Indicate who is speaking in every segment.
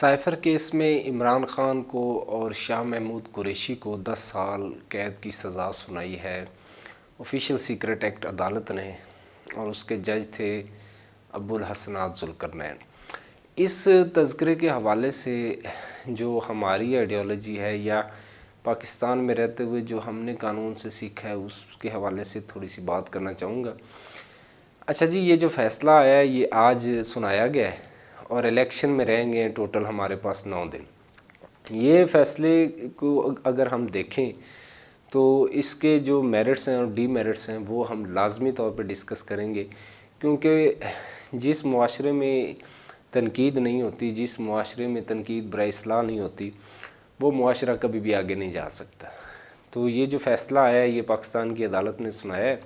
Speaker 1: Cipher case में इमरान खान को और शाह महमूद कुरैशी को 10 साल कैद की सज़ा सुनाई है ऑफिशियल सीक्रेट एक्ट अदालत ने, और उसके जज थे अबुल हसनात जुल्करनैन। इस तज़किरे के हवाले से जो हमारी आइडियोलॉजी है या पाकिस्तान में रहते हुए जो हमने कानून से सीखा है उसके हवाले से थोड़ी सी बात करना चाहूँगा। अच्छा जी, ये जो फ़ैसला आया है ये आज सुनाया गया है और इलेक्शन में रहेंगे टोटल हमारे पास 9 दिन। ये फ़ैसले को अगर हम देखें तो इसके जो मेरिट्स हैं और डीमेरिट्स हैं वो हम लाजमी तौर पे डिस्कस करेंगे, क्योंकि जिस मुआशरे में तनकीद नहीं होती, जिस मुआशरे में तनकीद बराए इस्लाह नहीं होती, वो मुआशरा कभी भी आगे नहीं जा सकता। तो ये जो फ़ैसला आया है ये पाकिस्तान की अदालत ने सुनाया है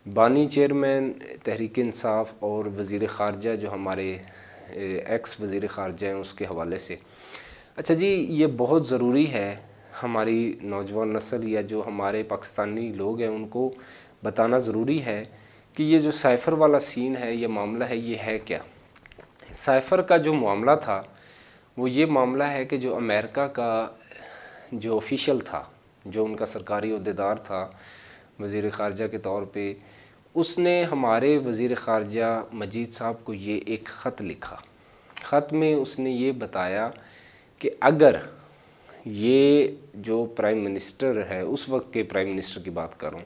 Speaker 1: बानी चेयरमैन तहरीक इंसाफ और वज़ीर ख़ारजा जो हमारे एक्स वज़ीर ख़ारजा हैं उसके हवाले से। अच्छा जी, ये बहुत ज़रूरी है हमारी नौजवान नस्ल या जो हमारे पाकिस्तानी लोग हैं उनको बताना ज़रूरी है कि ये जो साइफ़र वाला सीन है, ये मामला है, ये है क्या। साइफ़र का जो मामला था वो ये मामला है कि जो अमेरिका का जो ऑफिशियल था, जो उनका सरकारी ओहदेदार था वज़ीर ख़ारजा के तौर पे, उसने हमारे वज़ीर ख़ारजा मजीद साहब को ये एक ख़त लिखा। ख़त में उसने ये बताया कि अगर ये जो प्राइम मिनिस्टर है, उस वक्त के प्राइम मिनिस्टर की बात करूं,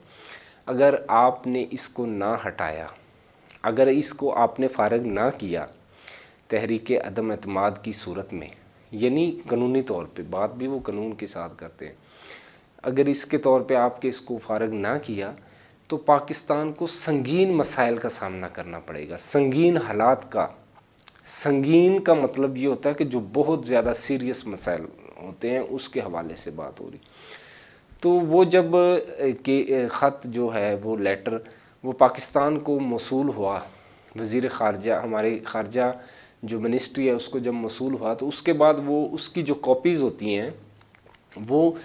Speaker 1: अगर आपने इसको ना हटाया, अगर इसको आपने फ़ारिग ना किया तहरीक अदम एतमाद की सूरत में, यानी कानूनी तौर पे, बात भी वो कानून के साथ करते हैं, अगर इसके तौर पे आपके इसको फ़ारिग ना किया तो पाकिस्तान को संगीन मसाइल का सामना करना पड़ेगा। संगीन हालात का, संगीन का मतलब ये होता है कि जो बहुत ज़्यादा सीरियस मसाइल होते हैं उसके हवाले से बात हो रही। तो वो जब के ख़त जो है वो लेटर वो पाकिस्तान को मौसूल हुआ, वज़ीर ख़ारजा, हमारे ख़ारजा जो मिनिस्ट्री है उसको जब मौसूल हुआ तो उसके बाद वो उसकी जो कॉपीज़ होती हैं वो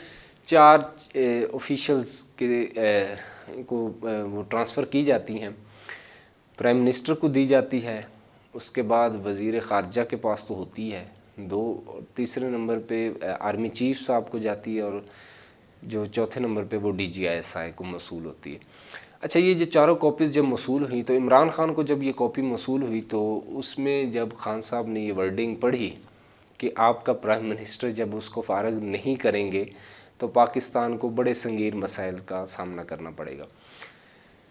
Speaker 1: 4 ऑफिशियल्स के को वो ट्रांसफ़र की जाती हैं, प्राइम मिनिस्टर को दी जाती है, उसके बाद वज़ीर ख़ारजा के पास तो होती है 2, तीसरे नंबर पे आर्मी चीफ साहब को जाती है, और जो चौथे नंबर पे वो DGISI को मौसूल होती है। अच्छा, ये जो चारों कॉपीज़ जब मौसूल हुई तो इमरान खान को जब ये कॉपी मौसूल हुई तो उसमें जब खान साहब ने ये वर्डिंग पढ़ी कि आपका प्राइम मिनिस्टर जब उसको फ़ारिग नहीं करेंगे तो पाकिस्तान को बड़े संगीन मसाइल का सामना करना पड़ेगा।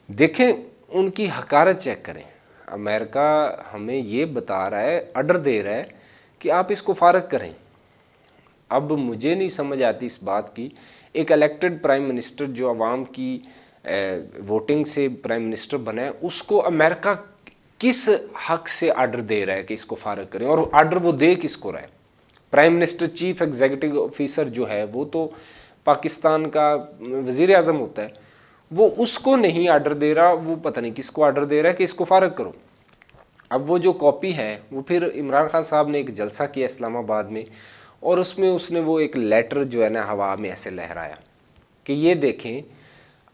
Speaker 1: देखें, उनकी हकारत चेक करें। अमेरिका हमें ये बता रहा है, ऑर्डर दे रहा है कि आप इसको फ़ारिग करें। अब मुझे नहीं समझ आती इस बात की, एक इलेक्टेड प्राइम मिनिस्टर जो आवाम की वोटिंग से प्राइम मिनिस्टर बना है, उसको अमेरिका किस हक से ऑर्डर दे रहा है कि इसको फ़ारिग करें, और ऑर्डर वो दे किसको रहा है। Prime minister chief executive officer जो है वो तो पाकिस्तान का वज़ीर आज़म होता है, वो उसको नहीं ऑर्डर दे रहा, वो पता नहीं किसको ऑर्डर दे रहा है कि इसको फ़ारिग करो। अब वो जो कॉपी है वो फिर इमरान खान साहब ने एक जलसा किया इस्लामाबाद में, और उसमें उसने वो एक लेटर जो है ना हवा में ऐसे लहराया कि ये देखें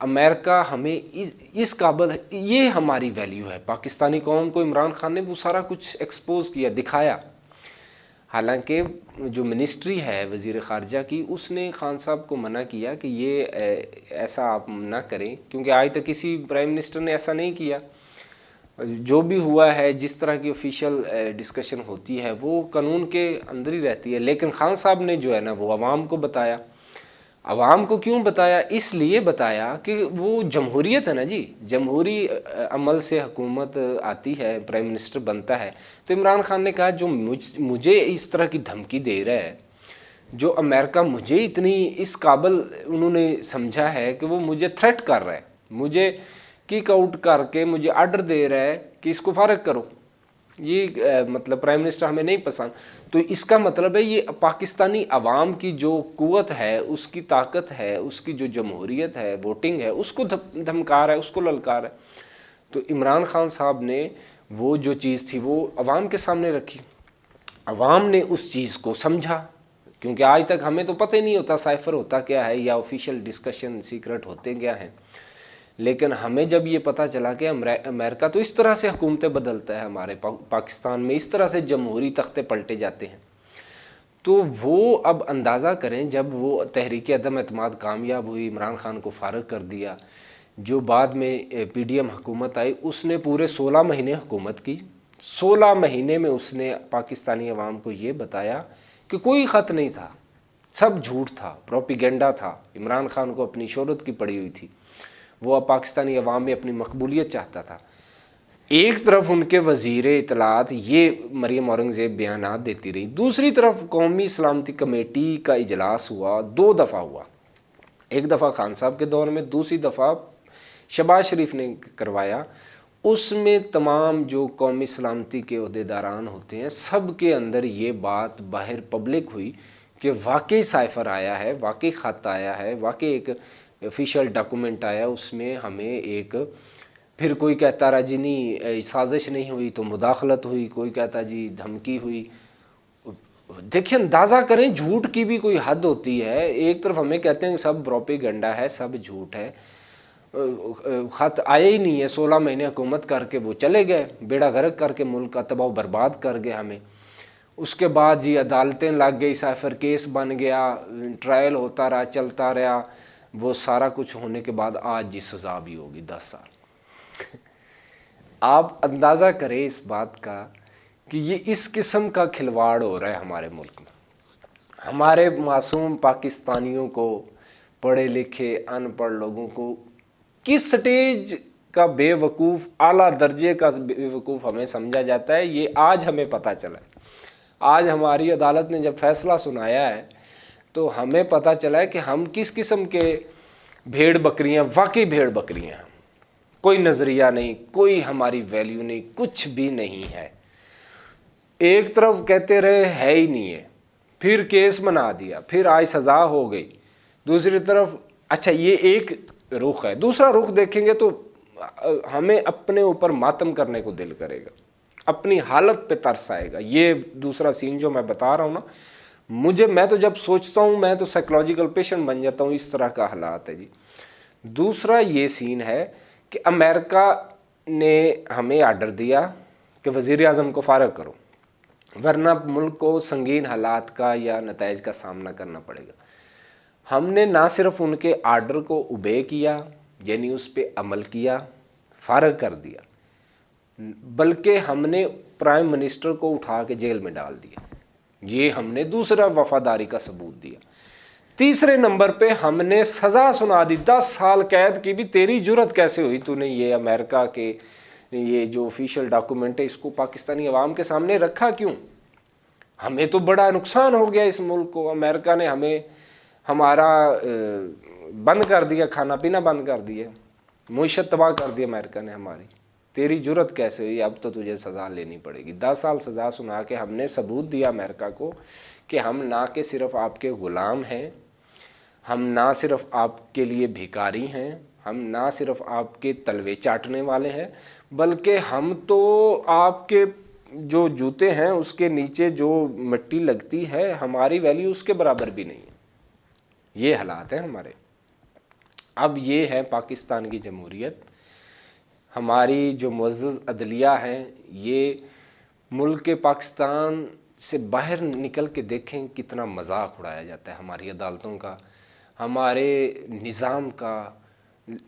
Speaker 1: अमेरिका हमें इस काबिल है, ये हमारी वैल्यू है। पाकिस्तानी कौम को इमरान खान ने वो सारा कुछ एक्सपोज किया, दिखाया। हालांकि जो मिनिस्ट्री है वज़ीर ख़ारजा की, उसने खान साहब को मना किया कि ये ऐसा आप ना करें, क्योंकि आज तक किसी प्राइम मिनिस्टर ने ऐसा नहीं किया। जो भी हुआ है, जिस तरह की ऑफिशियल डिस्कशन होती है वो कानून के अंदर ही रहती है। लेकिन खान साहब ने जो है ना वो आवाम को बताया। आवाम को क्यों बताया? इसलिए बताया कि वो जमहूरियत है ना जी, जमहूरी अमल से हुकूमत आती है, प्राइम मिनिस्टर बनता है। तो इमरान खान ने कहा जो मुझे इस तरह की धमकी दे रहा है, जो अमेरिका मुझे इतनी इस काबिल उन्होंने समझा है कि वो मुझे थ्रेट कर रहा है, मुझे किक आउट करके मुझे ऑर्डर दे रहा है कि इसको फ़ारिग करो, ये मतलब प्राइम मिनिस्टर हमें नहीं पसंद। तो इसका मतलब है ये पाकिस्तानी अवाम की जो कुव्वत है, उसकी ताकत है, उसकी जो जमहूरियत है, वोटिंग है, उसको धमका रहा है, उसको ललकार है। तो इमरान खान साहब ने वो जो चीज़ थी वो अवाम के सामने रखी, अवाम ने उस चीज़ को समझा, क्योंकि आज तक हमें तो पता ही नहीं होता साइफर होता क्या है या ऑफिशियल डिस्कशन सीक्रेट होते क्या हैं। लेकिन हमें जब ये पता चला कि अमेरिका तो इस तरह से हुकूमतें बदलता है, हमारे पाकिस्तान में इस तरह से जमहूरी तख्ते पलटे जाते हैं, तो वो अब अंदाज़ा करें, जब वो तहरीक अदम एतमाद कामयाब हुई, इमरान खान को फारग कर दिया, जो बाद में PDM हुकूमत आई, उसने पूरे 16 महीने हुकूमत की। 16 महीने में उसने पाकिस्तानी अवाम को ये बताया कि कोई ख़त नहीं था, सब झूठ था, प्रोपिगेंडा था। इमरान खान को अपनी शोहरत की पड़ी हुई थी, वो अब पाकिस्तानी अवाम में अपनी मकबूलियत चाहता था। एक तरफ उनके वज़ीर इतलात ये मरियम औरंगज़ेब बयानात देती रही, दूसरी तरफ कौमी सलामती कमेटी का इजलास हुआ, 2 दफ़ा हुआ, एक दफ़ा खान साहब के दौर में, दूसरी दफ़ा शहबाज शरीफ ने करवाया। उसमें तमाम जो कौमी सलामती के अहदेदारान होते हैं, सब के अंदर ये बात बाहर पब्लिक हुई कि वाकई साइफ़र आया है, वाकई ख़त आया है, वाकई एक ऑफिशियल डॉक्यूमेंट आया, उसमें हमें एक, फिर कोई कहता रहा जी नहीं साजिश नहीं हुई तो मुदाखलत हुई, कोई कहता जी धमकी हुई। देखिए, अंदाज़ा करें, झूठ की भी कोई हद होती है। एक तरफ हमें कहते हैं सब प्रोपेगेंडा है, सब झूठ है, ख़त आया ही नहीं है, 16 महीने हुकूमत करके वो चले गए, बेड़ा गर्क करके मुल्क का तबाह बर्बाद कर गए हमें। उसके बाद जी अदालतें लग गई, साइफर केस बन गया, ट्रायल होता रहा, चलता रहा, वो सारा कुछ होने के बाद आज जी सज़ा भी होगी 10 साल। आप अंदाज़ा करें इस बात का कि ये इस किस्म का खिलवाड़ हो रहा है हमारे मुल्क में। हमारे मासूम पाकिस्तानियों को, पढ़े लिखे अनपढ़ लोगों को किस स्टेज का बेवकूफ़, आला दर्जे का बेवकूफ़ हमें समझा जाता है, ये आज हमें पता चला है। आज हमारी अदालत ने जब फैसला सुनाया है तो हमें पता चला है कि हम किस किस्म के भेड़ बकरियां, वाकई भेड़ बकरियां हैं। कोई नज़रिया नहीं, कोई हमारी वैल्यू नहीं, कुछ भी नहीं है। एक तरफ कहते रहे है ही नहीं है, फिर केस बना दिया, फिर आज सज़ा हो गई, दूसरी तरफ अच्छा ये एक रुख है। दूसरा रुख देखेंगे तो हमें अपने ऊपर मातम करने को दिल करेगा, अपनी हालत पे तरस आएगा। ये दूसरा सीन जो मैं बता रहा हूँ ना, मैं तो जब सोचता हूँ, मैं तो साइकोलॉजिकल पेशेंट बन जाता हूँ, इस तरह का हालात है जी। दूसरा ये सीन है कि अमेरिका ने हमें आर्डर दिया कि वज़ीर आज़म को फारग करो, वरना मुल्क को संगीन हालात का या नताइज का सामना करना पड़ेगा। हमने ना सिर्फ उनके आर्डर को ओबे किया, यानी उस पर अमल किया, फारग कर दिया, बल्कि हमने प्राइम मिनिस्टर को उठा के जेल में डाल दिया। ये हमने दूसरा वफादारी का सबूत दिया। तीसरे नंबर पे हमने सज़ा सुना दी, 10 साल कैद की। भी तेरी जुर्रत कैसे हुई, तूने ये अमेरिका के ये जो ऑफिशियल डॉक्यूमेंट है इसको पाकिस्तानी अवाम के सामने रखा क्यों? हमें तो बड़ा नुकसान हो गया इस मुल्क को। अमेरिका ने हमें हमारा बंद कर दिया, खाना पीना बंद कर दिया, मुईशत तबाह कर दी अमेरिका ने हमारी। तेरी जुर्रत कैसे हुई, अब तो तुझे सज़ा लेनी पड़ेगी। 10 साल सज़ा सुना के हमने सबूत दिया अमेरिका को कि हम ना कि सिर्फ आपके ग़ुलाम हैं, हम ना सिर्फ आपके लिए भिखारी हैं, हम ना सिर्फ आपके तलवे चाटने वाले हैं, बल्कि हम तो आपके जो जूते हैं उसके नीचे जो मिट्टी लगती है, हमारी वैल्यू उसके बराबर भी नहीं है। ये हालात हैं हमारे। अब ये है पाकिस्तान की जमहूरियत। हमारी जो मुअज़्ज़ज़ अदलिया हैं, ये मुल्क के पाकिस्तान से बाहर निकल के देखें कितना मजाक उड़ाया जाता है हमारी अदालतों का, हमारे निज़ाम का।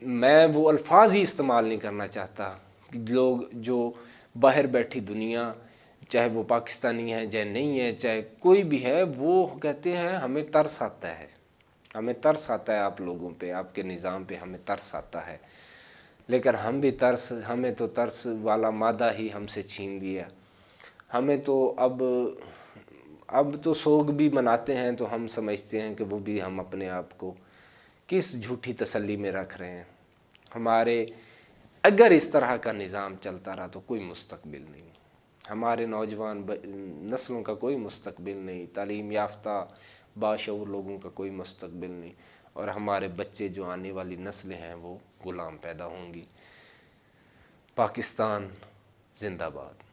Speaker 1: मैं वो अल्फाज ही इस्तेमाल नहीं करना चाहता कि लोग जो बाहर बैठी दुनिया, चाहे वो पाकिस्तानी है चाहे नहीं है, चाहे कोई भी है, वो कहते हैं हमें तरस आता है, हमें तरस आता है आप लोगों पे, आपके निज़ाम पे हमें तरस आता है। लेकिन हमें तो तरस वाला मादा ही हमसे छीन लिया। हमें तो अब तो सोग भी मनाते हैं तो हम समझते हैं कि वो भी हम अपने आप को किस झूठी तसल्ली में रख रहे हैं। हमारे अगर इस तरह का निज़ाम चलता रहा तो कोई मुस्तकबिल नहीं, हमारे नौजवान नस्लों का कोई मुस्तकबिल नहीं, तालीम याफ्ता बाशऊर लोगों का कोई मुस्तकबिल नहीं, और हमारे बच्चे जो आने वाली नस्लें हैं वो ग़ुलाम पैदा होंगी। पाकिस्तान जिंदाबाद।